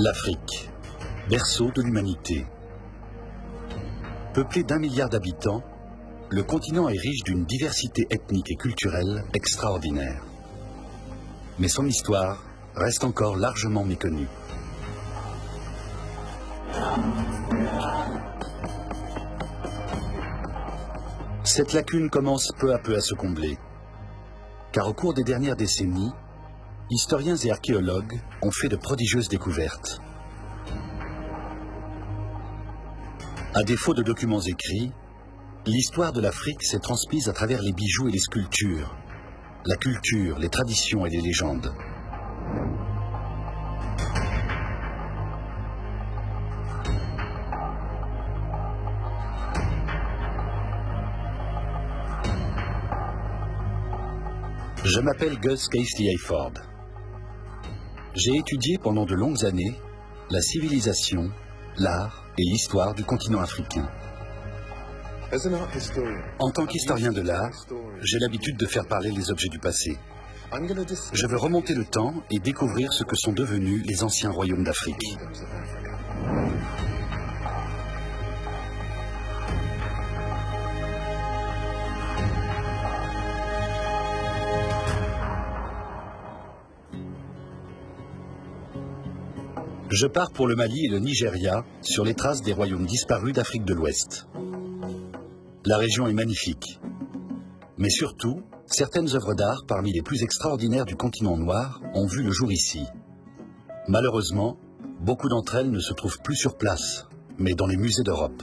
L'Afrique, berceau de l'humanité. Peuplé d'1 milliard d'habitants, le continent est riche d'une diversité ethnique et culturelle extraordinaire. Mais son histoire reste encore largement méconnue. Cette lacune commence peu à peu à se combler, car au cours des dernières décennies, historiens et archéologues ont fait de prodigieuses découvertes. À défaut de documents écrits, l'histoire de l'Afrique s'est transmise à travers les bijoux et les sculptures, la culture, les traditions et les légendes. Je m'appelle Gus Casely Hayford. J'ai étudié pendant de longues années la civilisation, l'art et l'histoire du continent africain. En tant qu'historien de l'art, j'ai l'habitude de faire parler les objets du passé. Je veux remonter le temps et découvrir ce que sont devenus les anciens royaumes d'Afrique. Je pars pour le Mali et le Nigeria sur les traces des royaumes disparus d'Afrique de l'Ouest. La région est magnifique. Mais surtout, certaines œuvres d'art parmi les plus extraordinaires du continent noir ont vu le jour ici. Malheureusement, beaucoup d'entre elles ne se trouvent plus sur place, mais dans les musées d'Europe.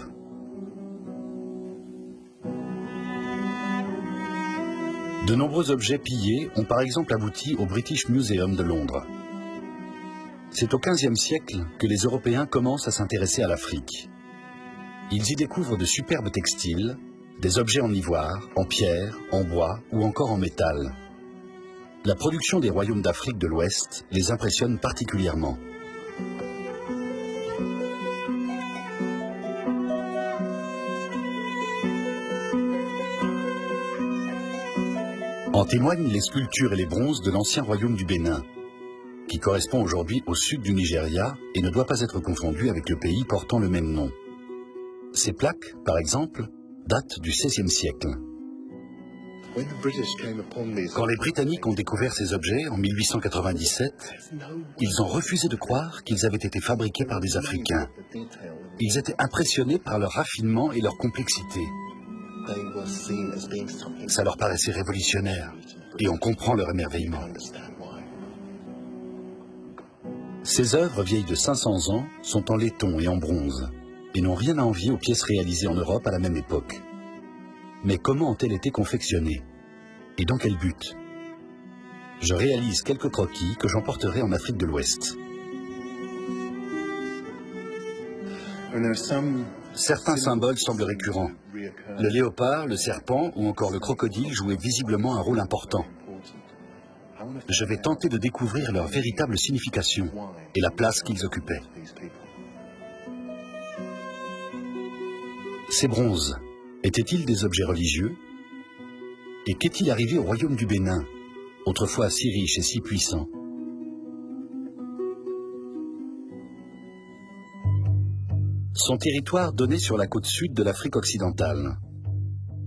De nombreux objets pillés ont par exemple abouti au British Museum de Londres. C'est au XVe siècle que les Européens commencent à s'intéresser à l'Afrique. Ils y découvrent de superbes textiles, des objets en ivoire, en pierre, en bois ou encore en métal. La production des royaumes d'Afrique de l'Ouest les impressionne particulièrement. En témoignent les sculptures et les bronzes de l'ancien royaume du Bénin, qui correspond aujourd'hui au sud du Nigeria et ne doit pas être confondu avec le pays portant le même nom. Ces plaques, par exemple, datent du XVIe siècle. Quand les Britanniques ont découvert ces objets en 1897, ils ont refusé de croire qu'ils avaient été fabriqués par des Africains. Ils étaient impressionnés par leur raffinement et leur complexité. Ça leur paraissait révolutionnaire, et on comprend leur émerveillement. Ces œuvres vieilles de 500 ans sont en laiton et en bronze, et n'ont rien à envier aux pièces réalisées en Europe à la même époque. Mais comment ont-elles été confectionnées? Et dans quel but? Je réalise quelques croquis que j'emporterai en Afrique de l'Ouest. Certains symboles semblent récurrents. Le léopard, le serpent ou encore le crocodile jouaient visiblement un rôle important. Je vais tenter de découvrir leur véritable signification et la place qu'ils occupaient. Ces bronzes étaient-ils des objets religieux? Et qu'est-il arrivé au royaume du Bénin, autrefois si riche et si puissant? Son territoire donnait sur la côte sud de l'Afrique occidentale.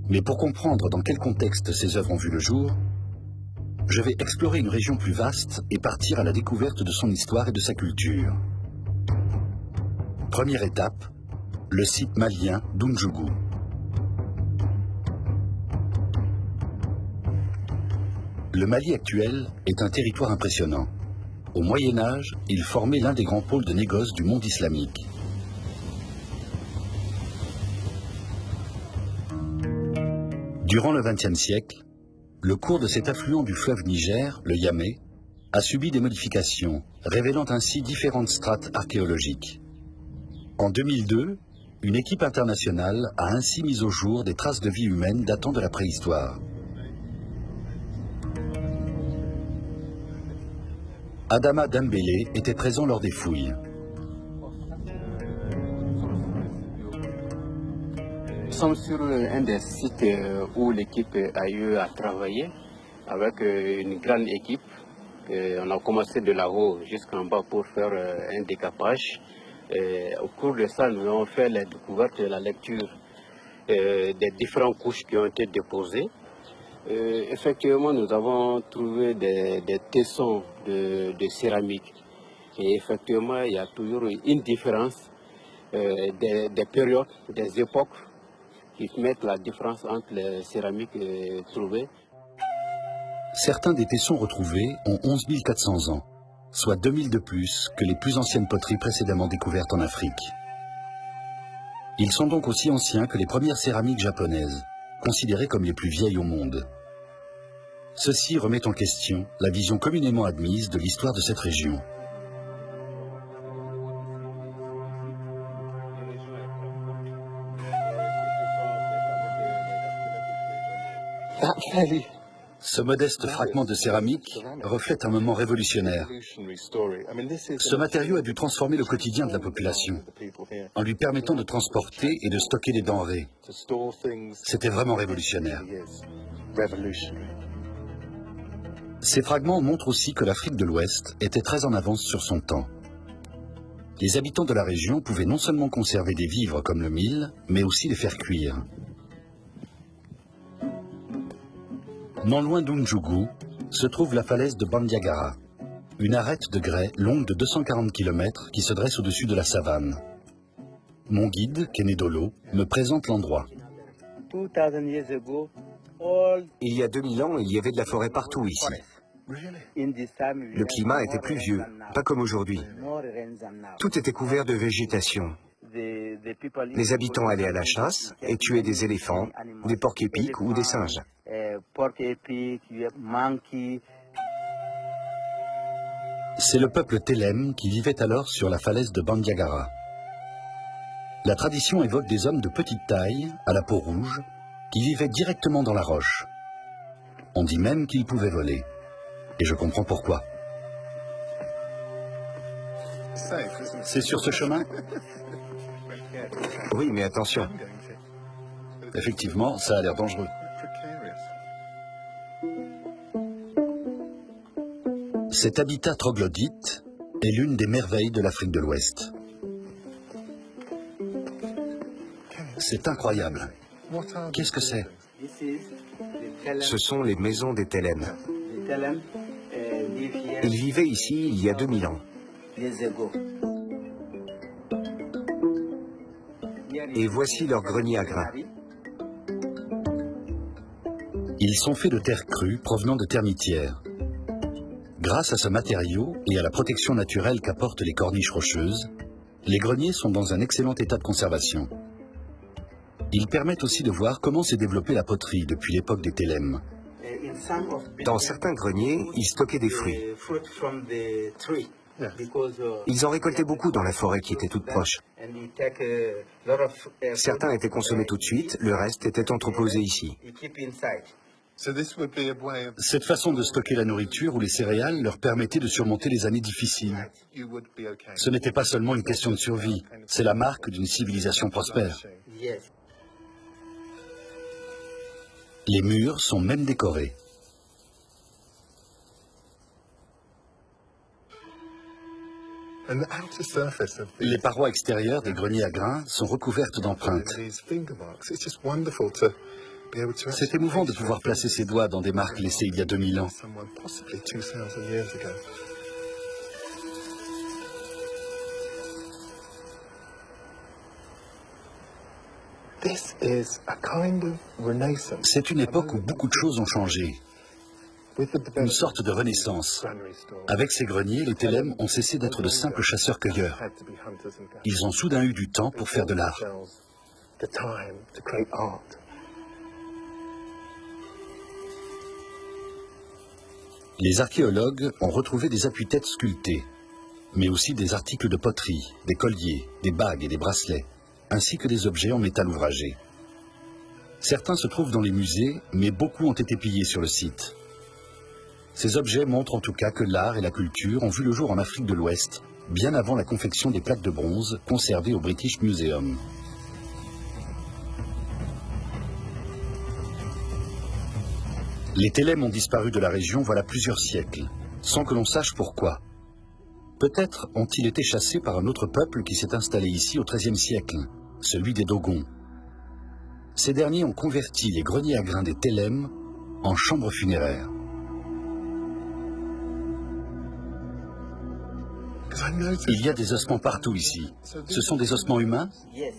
Mais pour comprendre dans quel contexte ces œuvres ont vu le jour, je vais explorer une région plus vaste et partir à la découverte de son histoire et de sa culture. Première étape, le site malien d'Oundjougou. Le Mali actuel est un territoire impressionnant. Au Moyen Âge, il formait l'un des grands pôles de négoce du monde islamique. Durant le XXe siècle, le cours de cet affluent du fleuve Niger, le Yamé, a subi des modifications, révélant ainsi différentes strates archéologiques. En 2002, une équipe internationale a ainsi mis au jour des traces de vie humaine datant de la préhistoire. Adama Dembélé était présent lors des fouilles. Nous sommes sur un des sites où l'équipe a eu à travailler avec une grande équipe On a commencé de là-haut jusqu'en bas pour faire un décapage. Au cours de ça, nous avons fait la découverte et la lecture des différentes couches qui ont été déposées. Effectivement, nous avons trouvé des tessons de céramique. Et effectivement, il y a toujours une différence des périodes, des époques qui mettent la différence entre les céramiques trouvées. Certains des tessons retrouvés ont 11 400 ans, soit 2000 de plus que les plus anciennes poteries précédemment découvertes en Afrique. Ils sont donc aussi anciens que les premières céramiques japonaises, considérées comme les plus vieilles au monde. Ceci remet en question la vision communément admise de l'histoire de cette région. Ce modeste fragment de céramique reflète un moment révolutionnaire. Ce matériau a dû transformer le quotidien de la population, en lui permettant de transporter et de stocker des denrées. C'était vraiment révolutionnaire. Ces fragments montrent aussi que l'Afrique de l'Ouest était très en avance sur son temps. Les habitants de la région pouvaient non seulement conserver des vivres comme le mil, mais aussi les faire cuire. Non loin d'Unjugu se trouve la falaise de Bandiagara, une arête de grès longue de 240 km qui se dresse au-dessus de la savane. Mon guide, Kenedolo, me présente l'endroit. Il y a 2000 ans, il y avait de la forêt partout ici. Le climat était pluvieux, pas comme aujourd'hui. Tout était couvert de végétation. Les habitants allaient à la chasse et tuaient des éléphants, des porcs-épics ou des singes. C'est le peuple Telem qui vivait alors sur la falaise de Bandiagara. La tradition évoque des hommes de petite taille, à la peau rouge, qui vivaient directement dans la roche. On dit même qu'ils pouvaient voler. Et je comprends pourquoi. C'est sur ce chemin? Oui, mais attention. Effectivement, ça a l'air dangereux. Cet habitat troglodyte est l'une des merveilles de l'Afrique de l'Ouest. C'est incroyable. Qu'est-ce que c'est? Ce sont les maisons des Telem. Ils vivaient ici il y a 2000 ans. Et voici leur grenier à grains. Ils sont faits de terre crue provenant de termitières. Grâce à ce matériau et à la protection naturelle qu'apportent les corniches rocheuses, les greniers sont dans un excellent état de conservation. Ils permettent aussi de voir comment s'est développée la poterie depuis l'époque des Telem. Dans certains greniers, ils stockaient des fruits. Ils en récoltaient beaucoup dans la forêt qui était toute proche. Certains étaient consommés tout de suite, le reste était entreposé ici. Cette façon de stocker la nourriture ou les céréales leur permettait de surmonter les années difficiles. Ce n'était pas seulement une question de survie, c'est la marque d'une civilisation prospère. Les murs sont même décorés. Les parois extérieures des greniers à grains sont recouvertes d'empreintes. C'est émouvant de pouvoir placer ses doigts dans des marques laissées il y a 2000 ans. C'est une époque où beaucoup de choses ont changé. Une sorte de renaissance. Avec ces greniers, les Telem ont cessé d'être de simples chasseurs-cueilleurs. Ils ont soudain eu du temps pour faire de l'art. Les archéologues ont retrouvé des appuis-têtes sculptés, mais aussi des articles de poterie, des colliers, des bagues et des bracelets, ainsi que des objets en métal ouvragé. Certains se trouvent dans les musées, mais beaucoup ont été pillés sur le site. Ces objets montrent en tout cas que l'art et la culture ont vu le jour en Afrique de l'Ouest, bien avant la confection des plaques de bronze conservées au British Museum. Les Telem ont disparu de la région voilà plusieurs siècles, sans que l'on sache pourquoi. Peut-être ont-ils été chassés par un autre peuple qui s'est installé ici au XIIIe siècle, celui des Dogons. Ces derniers ont converti les greniers à grains des Tellem en chambres funéraires. Il y a des ossements partout ici. Ce sont des ossements humains?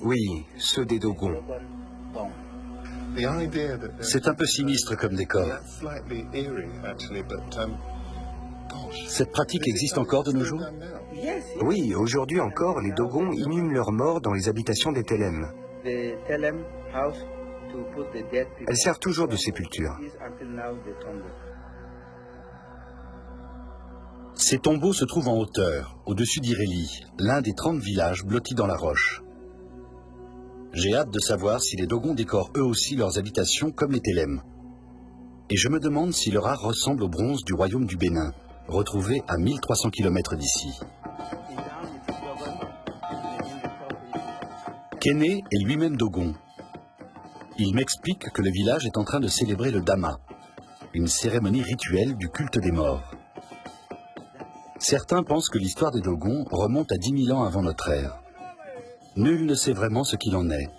Oui, ceux des Dogons. C'est un peu sinistre comme décor. Cette pratique existe encore de nos jours? Oui, aujourd'hui encore, les Dogons inhument leurs morts dans les habitations des Tellem. Elles servent toujours de sépulture. Ces tombeaux se trouvent en hauteur, au-dessus d'Ireli, l'un des 30 villages blottis dans la roche. J'ai hâte de savoir si les Dogons décorent eux aussi leurs habitations comme les Tellem. Et je me demande si leur art ressemble au bronze du royaume du Bénin, retrouvé à 1300 km d'ici. Kéné est lui-même Dogon. Il m'explique que le village est en train de célébrer le Dama, une cérémonie rituelle du culte des morts. Certains pensent que l'histoire des Dogons remonte à 10 000 ans avant notre ère. Nul ne sait vraiment ce qu'il en est,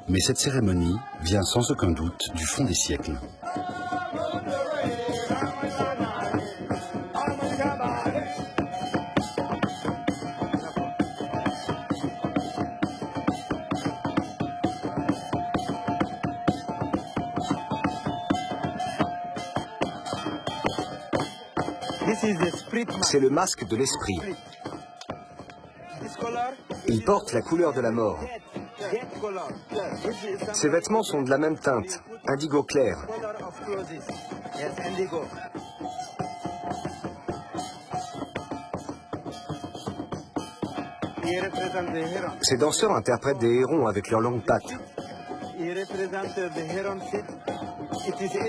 mais cette cérémonie vient sans aucun doute du fond des siècles. C'est le masque de l'esprit. Il porte la couleur de la mort. Ses vêtements sont de la même teinte, indigo clair. Ces danseurs interprètent des hérons avec leurs longues pattes.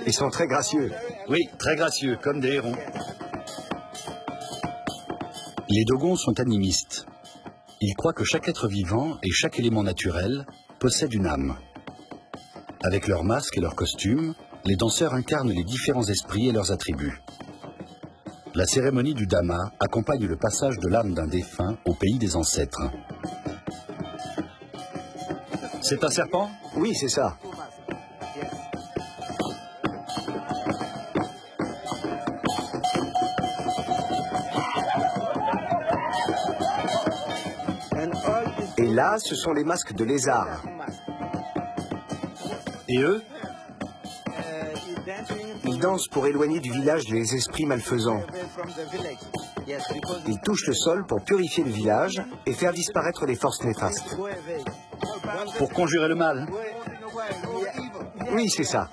Ils sont très gracieux. Oui, très gracieux, comme des hérons. Les Dogons sont animistes. Ils croient que chaque être vivant et chaque élément naturel possède une âme. Avec leurs masques et leurs costumes, les danseurs incarnent les différents esprits et leurs attributs. La cérémonie du Dama accompagne le passage de l'âme d'un défunt au pays des ancêtres. C'est un serpent? Oui, c'est ça. Et là, ce sont les masques de lézards. Et eux? Ils dansent pour éloigner du village les esprits malfaisants. Ils touchent le sol pour purifier le village et faire disparaître les forces néfastes. Pour conjurer le mal? Oui, c'est ça.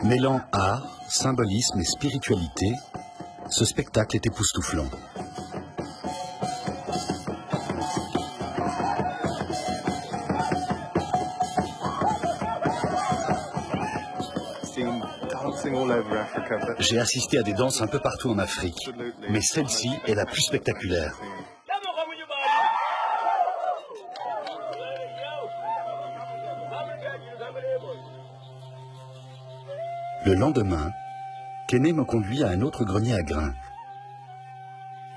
Mêlant art, symbolisme et spiritualité, ce spectacle est époustouflant. J'ai assisté à des danses un peu partout en Afrique, mais celle-ci est la plus spectaculaire. Le lendemain, Kéné me conduit à un autre grenier à grains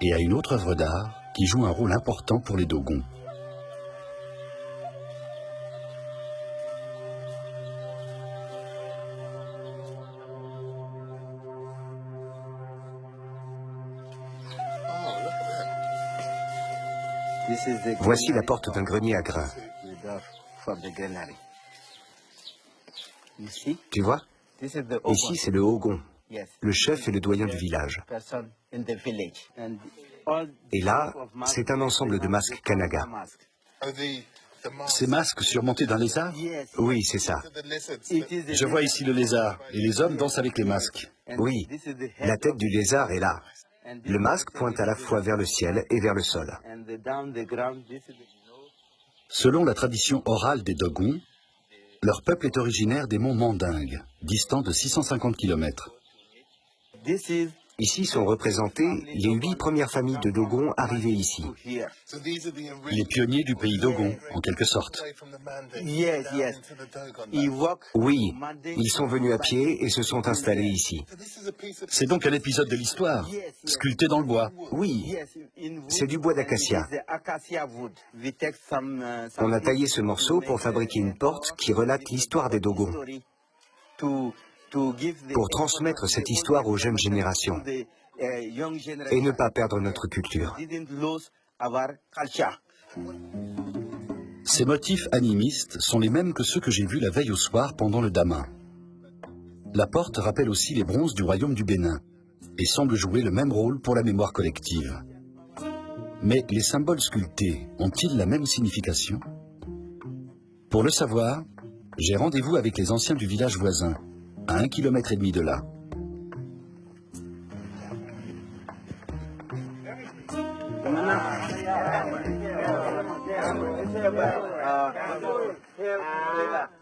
et à une autre œuvre d'art qui joue un rôle important pour les Dogons. Voici la porte d'un grenier à grains. Tu vois? Ici, c'est le Hogon, le chef et le doyen du village. Et là, c'est un ensemble de masques Kanaga. Ces masques surmontés d'un lézard? Oui, c'est ça. Je vois ici le lézard, et les hommes dansent avec les masques. Oui, la tête du lézard est là. Le masque pointe à la fois vers le ciel et vers le sol. Selon la tradition orale des Dogons, leur peuple est originaire des monts Mandingues, distants de 650 km. Ici sont représentées les 8 premières familles de Dogon arrivées ici. Les pionniers du pays Dogon, en quelque sorte. Oui, ils sont venus à pied et se sont installés ici. C'est donc un épisode de l'histoire, sculpté dans le bois. Oui, c'est du bois d'acacia. On a taillé ce morceau pour fabriquer une porte qui relate l'histoire des Dogons, pour transmettre cette histoire aux jeunes générations et ne pas perdre notre culture. Ces motifs animistes sont les mêmes que ceux que j'ai vus la veille au soir pendant le Dama. La porte rappelle aussi les bronzes du royaume du Bénin et semble jouer le même rôle pour la mémoire collective. Mais les symboles sculptés ont-ils la même signification? Pour le savoir, j'ai rendez-vous avec les anciens du village voisin, à 1,5 km de là.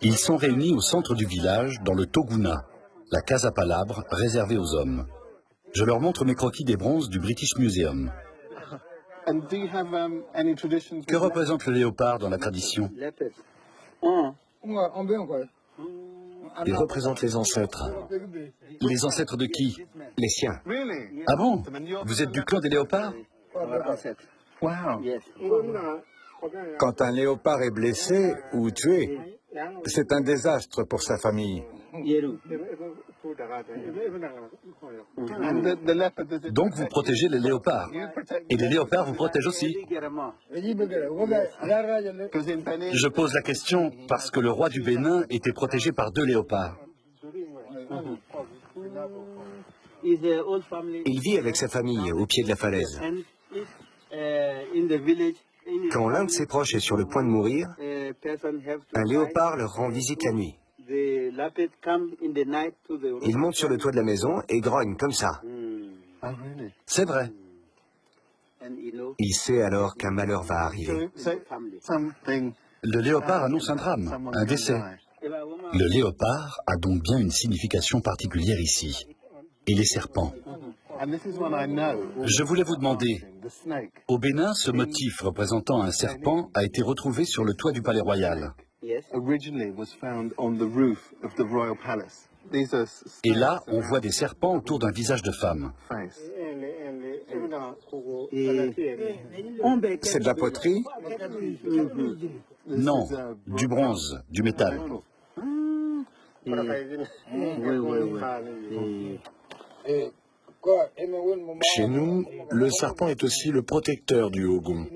Ils sont réunis au centre du village, dans le Toguna, la casa palabre réservée aux hommes. Je leur montre mes croquis des bronzes du British Museum. Que représente le léopard dans la tradition? Il représente les ancêtres. Les ancêtres de qui? Les siens. Ah bon? Vous êtes du clan des léopards? Quand un léopard est blessé ou tué, c'est un désastre pour sa famille. Donc vous protégez les léopards. Et les léopards vous protègent aussi. Je pose la question parce que le roi du Bénin était protégé par 2 léopards. Il vit avec sa famille au pied de la falaise. Quand l'un de ses proches est sur le point de mourir, un léopard leur rend visite la nuit. Il monte sur le toit de la maison et grogne comme ça. C'est vrai. Il sait alors qu'un malheur va arriver. Le léopard annonce un drame, un décès. Le léopard a donc bien une signification particulière ici. Et les serpents. Je voulais vous demander, au Bénin, ce motif représentant un serpent a été retrouvé sur le toit du palais royal. Et là, on voit des serpents autour d'un visage de femme. C'est de la poterie? Non, du bronze, du métal. Chez nous, le serpent est aussi le protecteur du Ogun.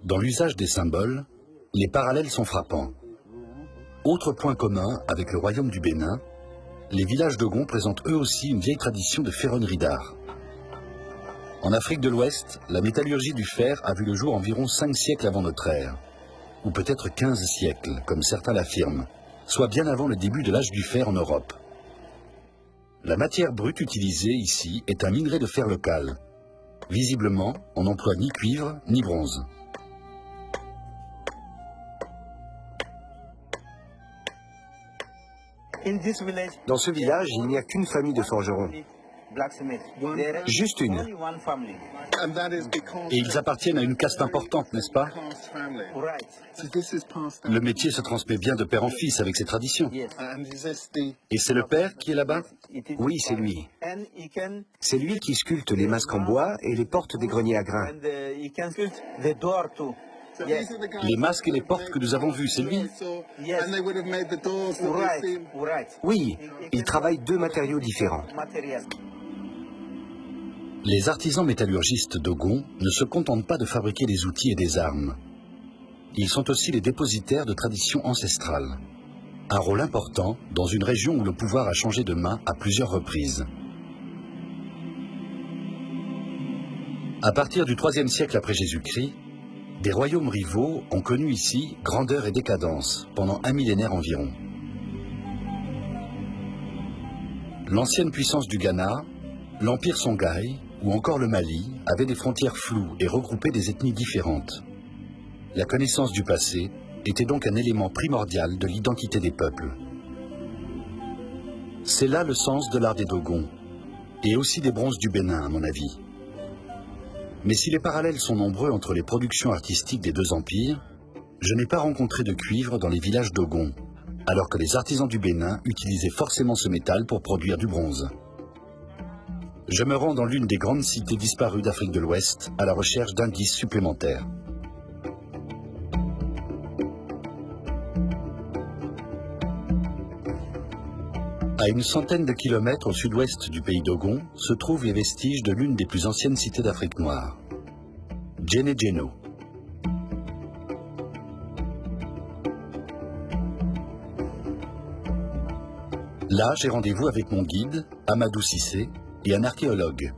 Dans l'usage des symboles, les parallèles sont frappants. Autre point commun avec le royaume du Bénin, les villages Dogon présentent eux aussi une vieille tradition de ferronnerie d'art. En Afrique de l'Ouest, la métallurgie du fer a vu le jour environ 5 siècles avant notre ère, ou peut-être 15 siècles, comme certains l'affirment, soit bien avant le début de l'âge du fer en Europe. La matière brute utilisée ici est un minerai de fer local. Visiblement, on n'emploie ni cuivre ni bronze. Dans ce village, il n'y a qu'une famille de forgerons. Juste une. Et ils appartiennent à une caste importante, n'est-ce pas? Le métier se transmet bien de père en fils avec ses traditions. Et c'est le père qui est là-bas? Oui, c'est lui. C'est lui qui sculpte les masques en bois et les portes des greniers à grains. Les masques et les portes que nous avons vus, c'est lui? Oui, il travaille 2 matériaux différents. Les artisans métallurgistes Dogon ne se contentent pas de fabriquer des outils et des armes. Ils sont aussi les dépositaires de traditions ancestrales. Un rôle important dans une région où le pouvoir a changé de main à plusieurs reprises. À partir du IIIe siècle après Jésus-Christ, des royaumes rivaux ont connu ici grandeur et décadence pendant un millénaire environ. L'ancienne puissance du Ghana, l'empire Songhai ou encore le Mali avaient des frontières floues et regroupaient des ethnies différentes. La connaissance du passé était donc un élément primordial de l'identité des peuples. C'est là le sens de l'art des Dogons, et aussi des bronzes du Bénin, à mon avis. Mais si les parallèles sont nombreux entre les productions artistiques des deux empires, je n'ai pas rencontré de cuivre dans les villages Dogons, alors que les artisans du Bénin utilisaient forcément ce métal pour produire du bronze. Je me rends dans l'une des grandes cités disparues d'Afrique de l'Ouest à la recherche d'indices supplémentaires. À une centaine de kilomètres au sud-ouest du pays Dogon se trouvent les vestiges de l'une des plus anciennes cités d'Afrique noire, Djenné-Djeno. Là, j'ai rendez-vous avec mon guide, Amadou Cissé, et un archéologue.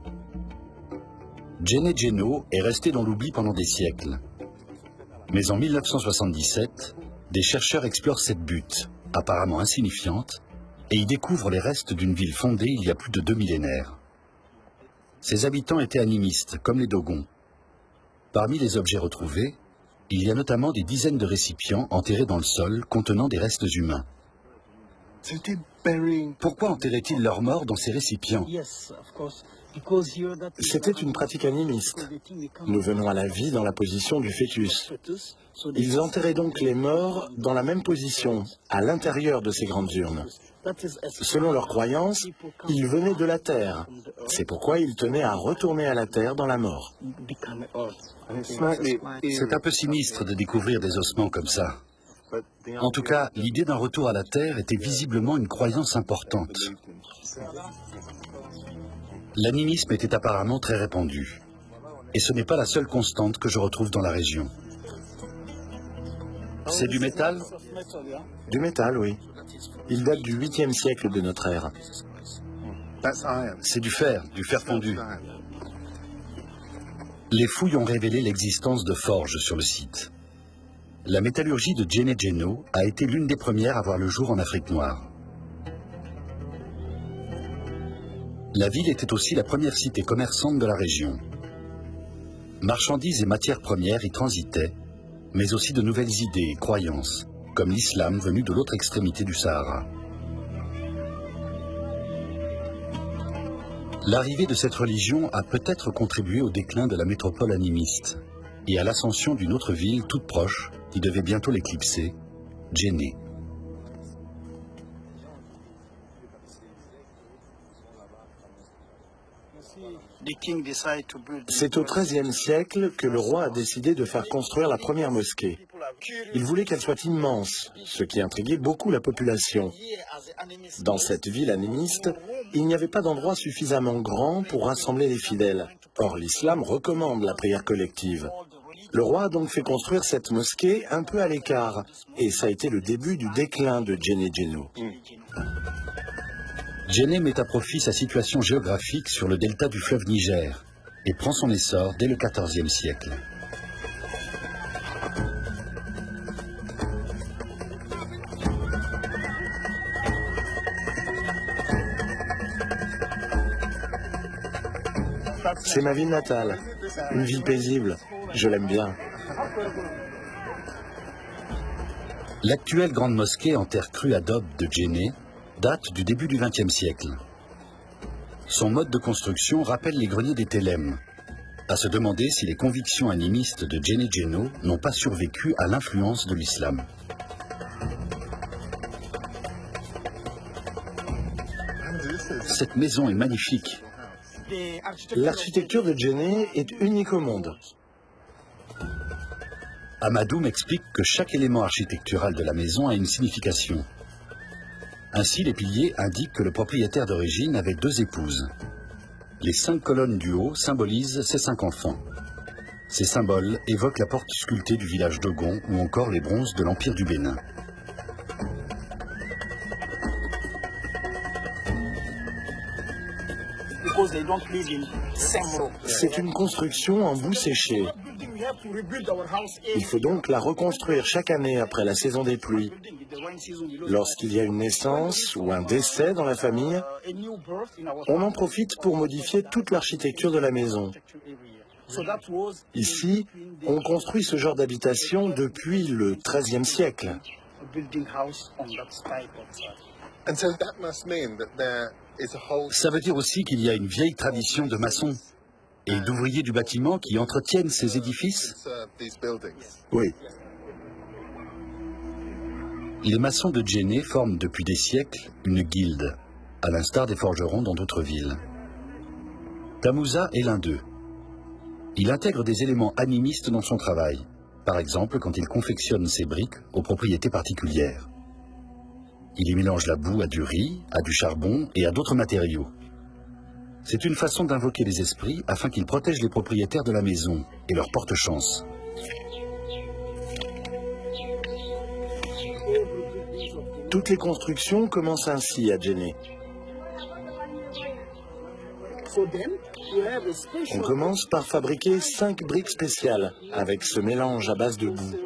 Djenné-Djeno est resté dans l'oubli pendant des siècles. Mais en 1977, des chercheurs explorent cette butte, apparemment insignifiante, et y découvrent les restes d'une ville fondée il y a plus de 2 millénaires. Ses habitants étaient animistes, comme les Dogons. Parmi les objets retrouvés, il y a notamment des dizaines de récipients enterrés dans le sol contenant des restes humains. Pourquoi enterraient-ils leurs morts dans ces récipients? C'était une pratique animiste. Nous venons à la vie dans la position du fœtus. Ils enterraient donc les morts dans la même position, à l'intérieur de ces grandes urnes. Selon leurs croyances, ils venaient de la terre. C'est pourquoi ils tenaient à retourner à la terre dans la mort. C'est un peu sinistre de découvrir des ossements comme ça. En tout cas, l'idée d'un retour à la terre était visiblement une croyance importante. L'animisme était apparemment très répandu. Et ce n'est pas la seule constante que je retrouve dans la région. C'est du métal? Du métal, oui. Il date du 8e siècle de notre ère. C'est du fer fondu. Les fouilles ont révélé l'existence de forges sur le site. La métallurgie de Djenné-Djeno a été l'une des premières à voir le jour en Afrique noire. La ville était aussi la première cité commerçante de la région. Marchandises et matières premières y transitaient, mais aussi de nouvelles idées et croyances, comme l'islam venu de l'autre extrémité du Sahara. L'arrivée de cette religion a peut-être contribué au déclin de la métropole animiste et à l'ascension d'une autre ville toute proche qui devait bientôt l'éclipser, Djenné. C'est au XIIIe siècle que le roi a décidé de faire construire la première mosquée. Il voulait qu'elle soit immense, ce qui intriguait beaucoup la population. Dans cette ville animiste, il n'y avait pas d'endroit suffisamment grand pour rassembler les fidèles. Or, l'islam recommande la prière collective. Le roi a donc fait construire cette mosquée un peu à l'écart, et ça a été le début du déclin de Djenné-Djeno. Djenné met à profit sa situation géographique sur le delta du fleuve Niger et prend son essor dès le XIVe siècle. C'est ma ville natale, une ville paisible, je l'aime bien. L'actuelle grande mosquée en terre crue adobe de Djenné date du début du XXe siècle. Son mode de construction rappelle les greniers des Télèmes, à se demander si les convictions animistes de Djenné-Djeno n'ont pas survécu à l'influence de l'islam. Cette maison est magnifique. L'architecture de Djenné est unique au monde. Amadou m'explique que chaque élément architectural de la maison a une signification. Ainsi, les piliers indiquent que le propriétaire d'origine avait 2 épouses. Les 5 colonnes du haut symbolisent ses 5 enfants. Ces symboles évoquent la porte sculptée du village Dogon ou encore les bronzes de l'Empire du Bénin. C'est une construction en boue séchée. Il faut donc la reconstruire chaque année après la saison des pluies. Lorsqu'il y a une naissance ou un décès dans la famille, on en profite pour modifier toute l'architecture de la maison. Ici, on construit ce genre d'habitation depuis le XIIIe siècle. Ça veut dire aussi qu'il y a une vieille tradition de maçons et d'ouvriers du bâtiment qui entretiennent ces édifices? Oui. Les maçons de Djenné forment depuis des siècles une guilde, à l'instar des forgerons dans d'autres villes. Tamouza est l'un d'eux. Il intègre des éléments animistes dans son travail, par exemple quand il confectionne ses briques aux propriétés particulières. Il y mélange la boue à du riz, à du charbon et à d'autres matériaux. C'est une façon d'invoquer les esprits afin qu'ils protègent les propriétaires de la maison et leur portent chance. Toutes les constructions commencent ainsi à Djenné. On commence par fabriquer 5 briques spéciales avec ce mélange à base de boue.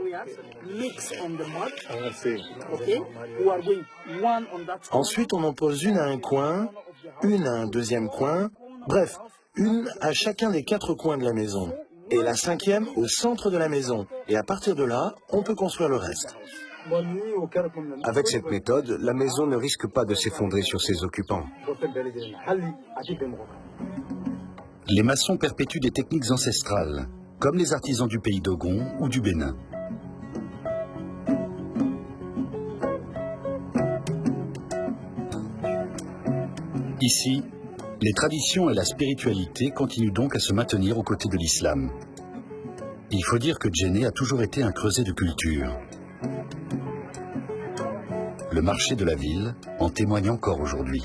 Ensuite, on en pose une à un coin, une à un deuxième coin, bref, une à chacun des 4 coins de la maison. Et la 5e au centre de la maison. Et à partir de là, on peut construire le reste. Avec cette méthode, la maison ne risque pas de s'effondrer sur ses occupants. Les maçons perpétuent des techniques ancestrales, comme les artisans du pays d'Ogon ou du Bénin. Ici, les traditions et la spiritualité continuent donc à se maintenir aux côtés de l'islam. Il faut dire que Djenné a toujours été un creuset de culture. Le marché de la ville en témoigne encore aujourd'hui.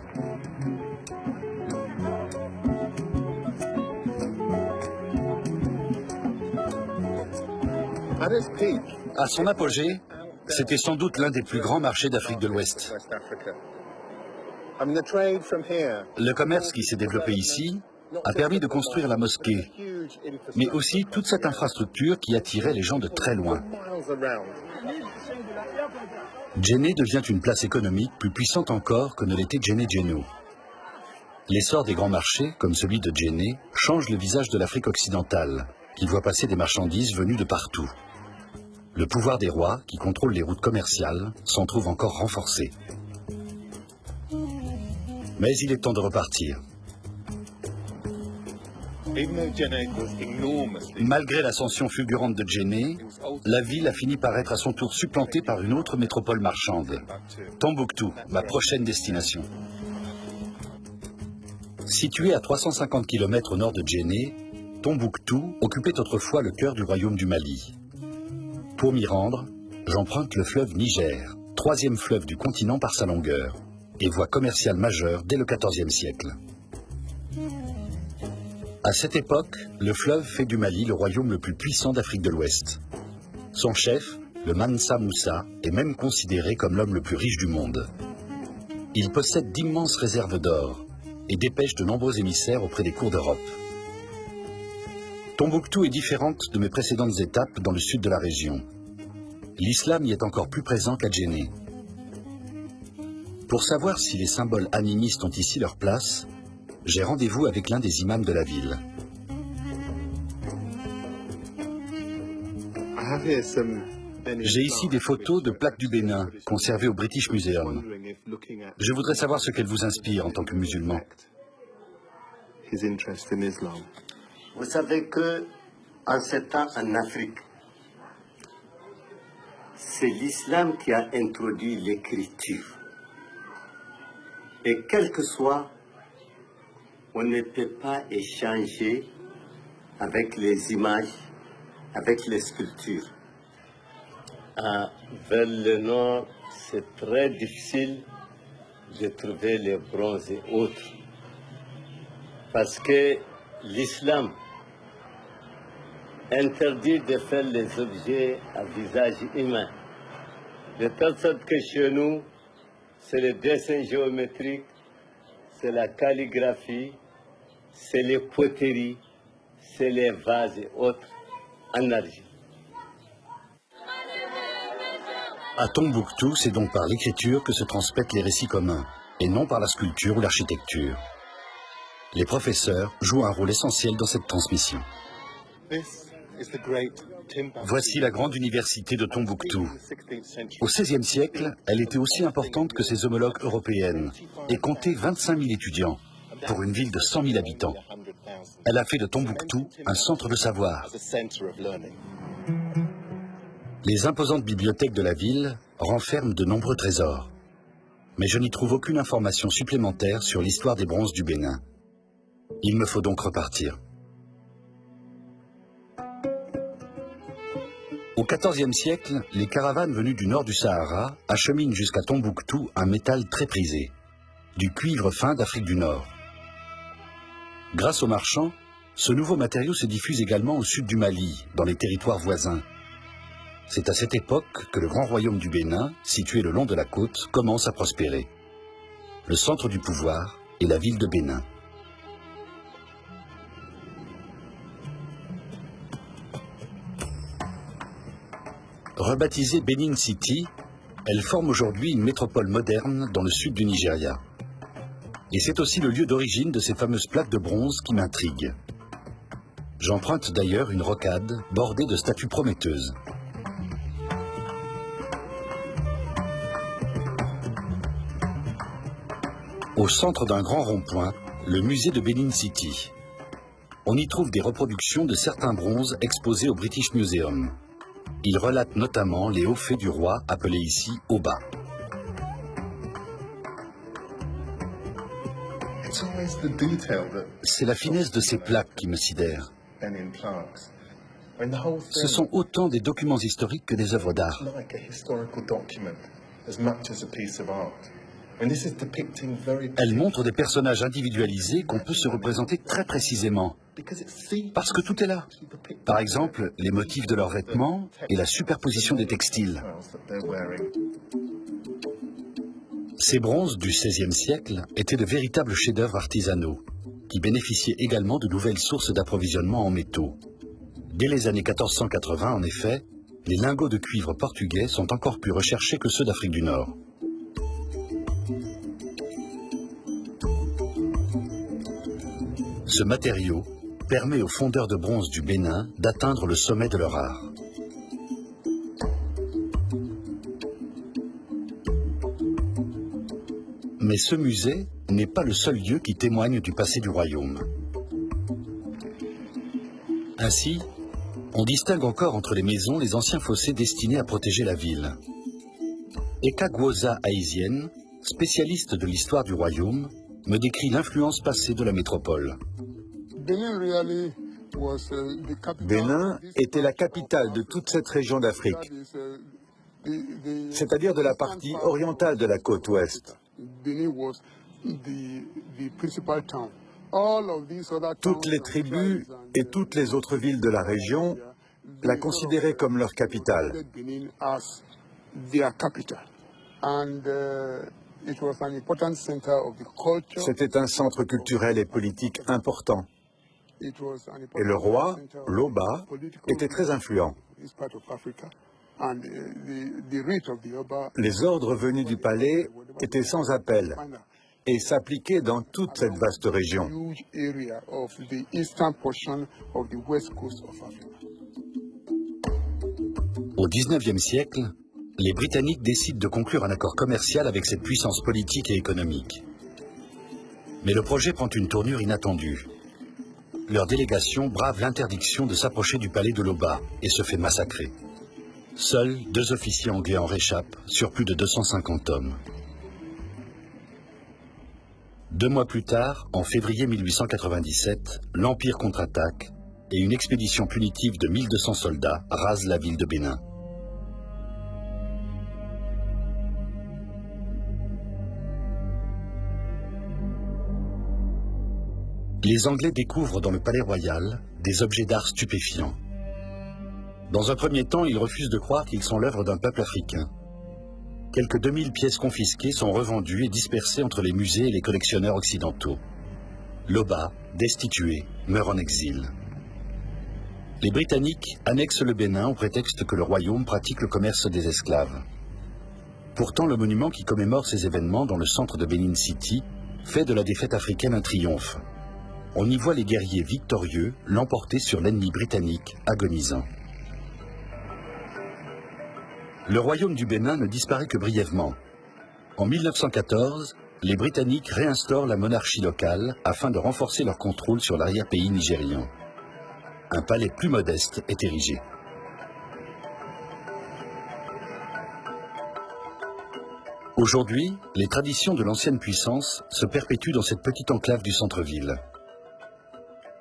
À son apogée, c'était sans doute l'un des plus grands marchés d'Afrique de l'Ouest. Le commerce qui s'est développé ici a permis de construire la mosquée, mais aussi toute cette infrastructure qui attirait les gens de très loin. Djenné devient une place économique plus puissante encore que ne l'était Djenné-Djenno. L'essor des grands marchés, comme celui de Djenné, change le visage de l'Afrique occidentale, qui voit passer des marchandises venues de partout. Le pouvoir des rois, qui contrôlent les routes commerciales, s'en trouve encore renforcé. Mais il est temps de repartir. Malgré l'ascension fulgurante de Djenné, la ville a fini par être à son tour supplantée par une autre métropole marchande, Tombouctou, ma prochaine destination. Située à 350 km au nord de Djenné, Tombouctou occupait autrefois le cœur du royaume du Mali. Pour m'y rendre, j'emprunte le fleuve Niger, 3e fleuve du continent par sa longueur, et voie commerciale majeure dès le XIVe siècle. À cette époque, le fleuve fait du Mali le royaume le plus puissant d'Afrique de l'Ouest. Son chef, le Mansa Moussa, est même considéré comme l'homme le plus riche du monde. Il possède d'immenses réserves d'or et dépêche de nombreux émissaires auprès des cours d'Europe. Tombouctou est différente de mes précédentes étapes dans le sud de la région. L'islam y est encore plus présent qu'à Djenné. Pour savoir si les symboles animistes ont ici leur place, j'ai rendez-vous avec l'un des imams de la ville. J'ai ici des photos de plaques du Bénin, conservées au British Museum. Je voudrais savoir ce qu'elles vous inspirent en tant que musulman. Vous savez que, en ce temps, en Afrique, c'est l'islam qui a introduit l'écriture. Et quel que soit, on ne peut pas échanger avec les images, avec les sculptures. Vers le nord, c'est très difficile de trouver les bronzes et autres. Parce que l'islam interdit de faire les objets à visage humain. De telle sorte que chez nous, c'est le dessin géométrique, c'est la calligraphie, c'est les poteries, c'est les vases et autres en argile. À Tombouctou, c'est donc par l'écriture que se transmettent les récits communs, et non par la sculpture ou l'architecture. Les professeurs jouent un rôle essentiel dans cette transmission. Voici la grande université de Tombouctou. Au XVIe siècle, elle était aussi importante que ses homologues européennes et comptait 25 000 étudiants pour une ville de 100 000 habitants. Elle a fait de Tombouctou un centre de savoir. Les imposantes bibliothèques de la ville renferment de nombreux trésors. Mais je n'y trouve aucune information supplémentaire sur l'histoire des bronzes du Bénin. Il me faut donc repartir. Au XIVe siècle, les caravanes venues du nord du Sahara acheminent jusqu'à Tombouctou un métal très prisé, du cuivre fin d'Afrique du Nord. Grâce aux marchands, ce nouveau matériau se diffuse également au sud du Mali, dans les territoires voisins. C'est à cette époque que le grand royaume du Bénin, situé le long de la côte, commence à prospérer. Le centre du pouvoir est la ville de Bénin. Rebaptisée Benin City, elle forme aujourd'hui une métropole moderne dans le sud du Nigeria. Et c'est aussi le lieu d'origine de ces fameuses plaques de bronze qui m'intriguent. J'emprunte d'ailleurs une rocade bordée de statues prometteuses. Au centre d'un grand rond-point, le musée de Benin City. On y trouve des reproductions de certains bronzes exposés au British Museum. Il relate notamment les hauts faits du roi, appelé ici Oba. C'est la finesse de ces plaques qui me sidère. Ce sont autant des documents historiques que des œuvres d'art. Elle montre des personnages individualisés qu'on peut se représenter très précisément, parce que tout est là. Par exemple, les motifs de leurs vêtements et la superposition des textiles. Ces bronzes du XVIe siècle étaient de véritables chefs-d'œuvre artisanaux, qui bénéficiaient également de nouvelles sources d'approvisionnement en métaux. Dès les années 1480, en effet, les lingots de cuivre portugais sont encore plus recherchés que ceux d'Afrique du Nord. Ce matériau permet aux fondeurs de bronze du Bénin d'atteindre le sommet de leur art. Mais ce musée n'est pas le seul lieu qui témoigne du passé du royaume. Ainsi, on distingue encore entre les maisons les anciens fossés destinés à protéger la ville. Eka Gwoza Aïzienne, spécialiste de l'histoire du royaume, me décrit l'influence passée de la métropole. Bénin était la capitale de toute cette région d'Afrique, c'est-à-dire de la partie orientale de la côte ouest. Toutes les tribus et toutes les autres villes de la région la considéraient comme leur capitale. C'était un centre culturel et politique important. Et le roi, l'Oba, était très influent. Les ordres venus du palais étaient sans appel et s'appliquaient dans toute cette vaste région. Au XIXe siècle, les Britanniques décident de conclure un accord commercial avec cette puissance politique et économique. Mais le projet prend une tournure inattendue. Leur délégation brave l'interdiction de s'approcher du palais de l'Oba et se fait massacrer. Seuls 2 officiers anglais en réchappent sur plus de 250 hommes. 2 mois plus tard, en février 1897, l'Empire contre-attaque et une expédition punitive de 1200 soldats rase la ville de Bénin. Les Anglais découvrent dans le palais royal des objets d'art stupéfiants. Dans un premier temps, ils refusent de croire qu'ils sont l'œuvre d'un peuple africain. Quelques 2000 pièces confisquées sont revendues et dispersées entre les musées et les collectionneurs occidentaux. L'Oba, destitué, meurt en exil. Les Britanniques annexent le Bénin au prétexte que le royaume pratique le commerce des esclaves. Pourtant, le monument qui commémore ces événements dans le centre de Benin City fait de la défaite africaine un triomphe. on y voit les guerriers victorieux l'emporter sur l'ennemi britannique agonisant. Le royaume du Bénin ne disparaît que brièvement. En 1914, les Britanniques réinstaurent la monarchie locale afin de renforcer leur contrôle sur l'arrière-pays nigérian. Un palais plus modeste est érigé. Aujourd'hui, les traditions de l'ancienne puissance se perpétuent dans cette petite enclave du centre-ville.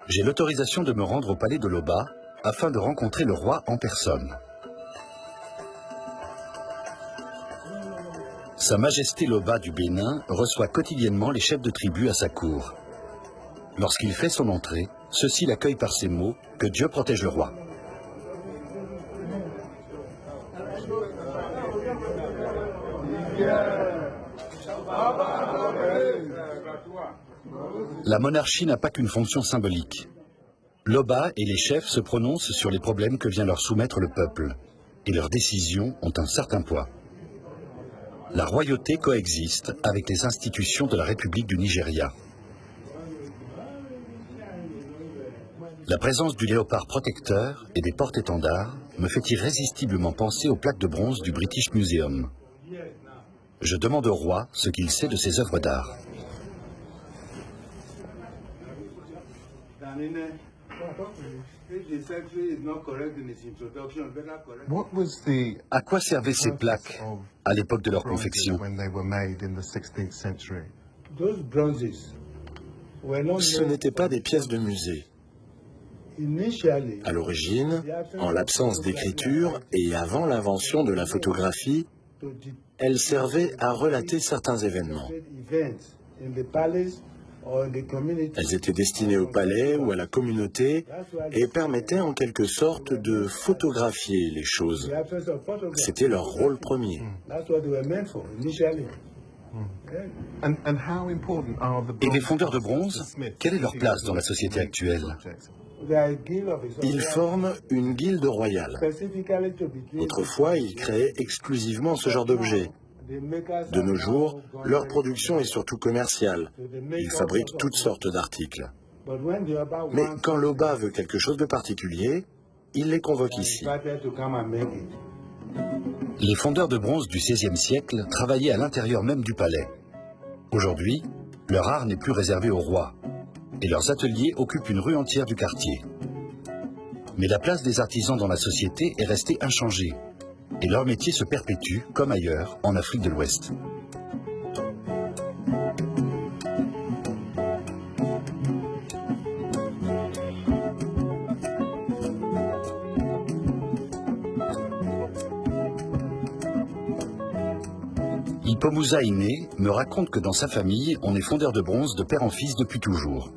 J'ai l'autorisation de me rendre au palais de l'Oba afin de rencontrer le roi en personne. Sa Majesté l'Oba du Bénin reçoit quotidiennement les chefs de tribu à sa cour. Lorsqu'il fait son entrée, ceux-ci l'accueillent par ces mots « Que Dieu protège le roi ». La monarchie n'a pas qu'une fonction symbolique. L'Oba et les chefs se prononcent sur les problèmes que vient leur soumettre le peuple, et leurs décisions ont un certain poids. La royauté coexiste avec les institutions de la République du Nigeria. La présence du léopard protecteur et des porte-étendards me fait irrésistiblement penser aux plaques de bronze du British Museum. Je demande au roi ce qu'il sait de ces œuvres d'art. À quoi servaient ces plaques à l'époque de leur confection? Ce n'étaient pas des pièces de musée. À l'origine, en l'absence d'écriture et avant l'invention de la photographie, elles servaient à relater certains événements. Elles étaient destinées au palais ou à la communauté et permettaient en quelque sorte de photographier les choses. C'était leur rôle premier. Et les fondeurs de bronze, quelle est leur place dans la société actuelle? Ils forment une guilde royale. Autrefois, ils créaient exclusivement ce genre d'objets. De nos jours, leur production est surtout commerciale. Ils fabriquent toutes sortes d'articles. Mais quand l'Oba veut quelque chose de particulier, il les convoque ici. Les fondeurs de bronze du XVIe siècle travaillaient à l'intérieur même du palais. Aujourd'hui, leur art n'est plus réservé au roi, et leurs ateliers occupent une rue entière du quartier. Mais la place des artisans dans la société est restée inchangée, et leur métier se perpétue, comme ailleurs, en Afrique de l'Ouest. Ipomusa Iné me raconte que dans sa famille, on est fondeur de bronze de père en fils depuis toujours.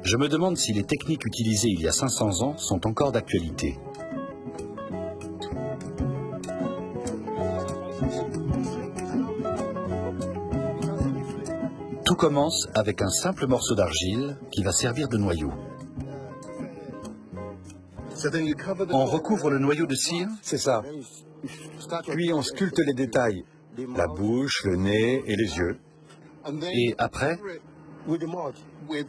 Je me demande si les techniques utilisées il y a 500 ans sont encore d'actualité. Tout commence avec un simple morceau d'argile qui va servir de noyau. On recouvre le noyau de cire? C'est ça. Puis on sculpte les détails, la bouche, le nez et les yeux. Et après,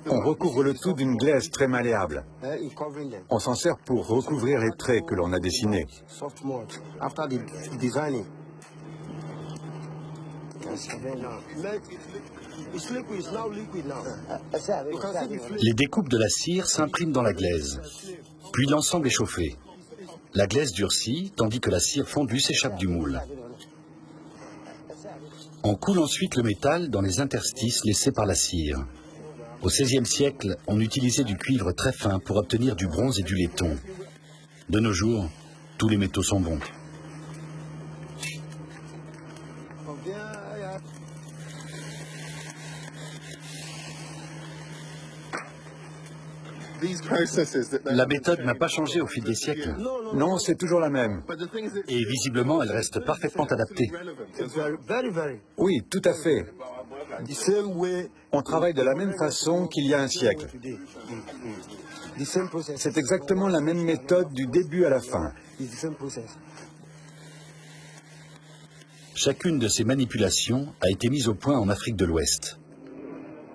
on recouvre le tout d'une glaise très malléable. On s'en sert pour recouvrir les traits que l'on a dessinés. Les découpes de la cire s'impriment dans la glaise, puis l'ensemble est chauffé. La glaise durcit, tandis que la cire fondue s'échappe du moule. On coule ensuite le métal dans les interstices laissés par la cire. Au XVIe siècle, on utilisait du cuivre très fin pour obtenir du bronze et du laiton. De nos jours, tous les métaux sont bons. La méthode n'a pas changé au fil des siècles. Non, c'est toujours la même. Et visiblement, elle reste parfaitement adaptée. Oui, tout à fait. On travaille de la même façon qu'il y a un siècle. C'est exactement la même méthode du début à la fin. Chacune de ces manipulations a été mise au point en Afrique de l'Ouest.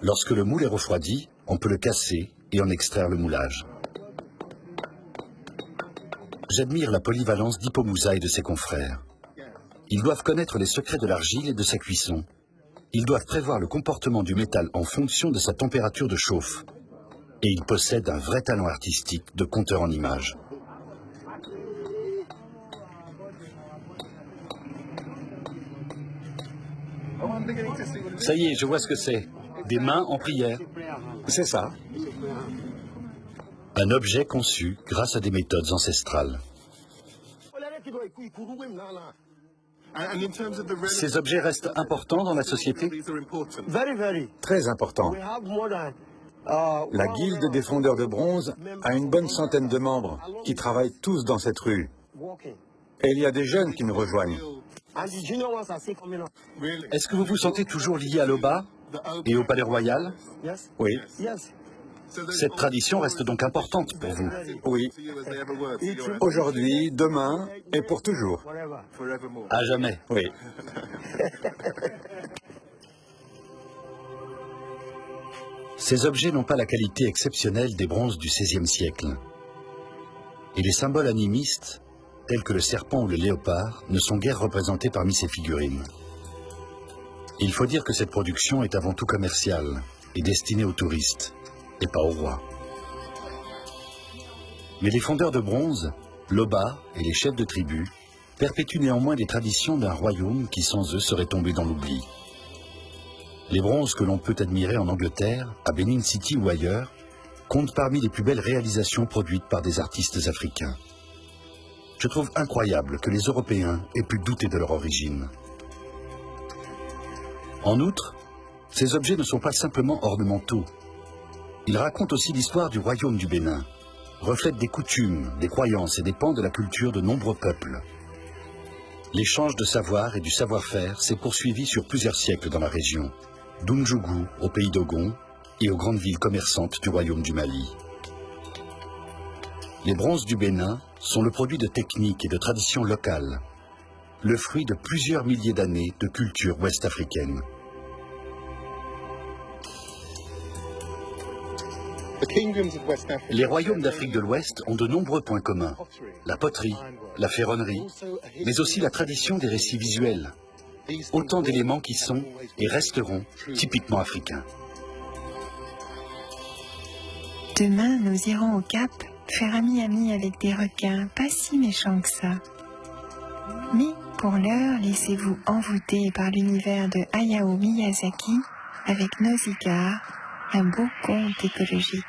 Lorsque le moule est refroidi, on peut le casser et en extraire le moulage. J'admire la polyvalence d'Hippo Moussa et de ses confrères. Ils doivent connaître les secrets de l'argile et de sa cuisson. Ils doivent prévoir le comportement du métal en fonction de sa température de chauffe. Et ils possèdent un vrai talent artistique de conteur en images. Ça y est, je vois ce que c'est. Des mains en prière. C'est ça. Un objet conçu grâce à des méthodes ancestrales. Ces objets restent importants dans la société? Très important. La guilde des fondeurs de bronze a une bonne centaine de membres qui travaillent tous dans cette rue. Et il y a des jeunes qui nous rejoignent. Est-ce que vous vous sentez toujours lié à l'Oba et au Palais Royal? Oui. Cette tradition reste donc importante pour vous? Oui. Aujourd'hui, demain et pour toujours. À jamais. Oui. Ces objets n'ont pas la qualité exceptionnelle des bronzes du XVIe siècle. Et les symboles animistes, tels que le serpent ou le léopard, ne sont guère représentés parmi ces figurines. Il faut dire que cette production est avant tout commerciale et destinée aux touristes, et pas aux rois. Mais les fondeurs de bronze, l'Oba et les chefs de tribu, perpétuent néanmoins les traditions d'un royaume qui sans eux serait tombé dans l'oubli. Les bronzes que l'on peut admirer en Angleterre, à Benin City ou ailleurs, comptent parmi les plus belles réalisations produites par des artistes africains. Je trouve incroyable que les Européens aient pu douter de leur origine. En outre, ces objets ne sont pas simplement ornementaux. Ils racontent aussi l'histoire du royaume du Bénin, reflètent des coutumes, des croyances et des pans de la culture de nombreux peuples. L'échange de savoir et du savoir-faire s'est poursuivi sur plusieurs siècles dans la région, d'Oundjougou au pays d'Ogon et aux grandes villes commerçantes du royaume du Mali. Les bronzes du Bénin sont le produit de techniques et de traditions locales, le fruit de plusieurs milliers d'années de culture ouest-africaine. Les royaumes d'Afrique de l'Ouest ont de nombreux points communs. La poterie, la ferronnerie, mais aussi la tradition des récits visuels. Autant d'éléments qui sont et resteront typiquement africains. Demain, nous irons au Cap faire ami-ami avec des requins pas si méchants que ça. Mais pour l'heure, laissez-vous envoûter par l'univers de Hayao Miyazaki avec Nausicaa, un beau conte écologique.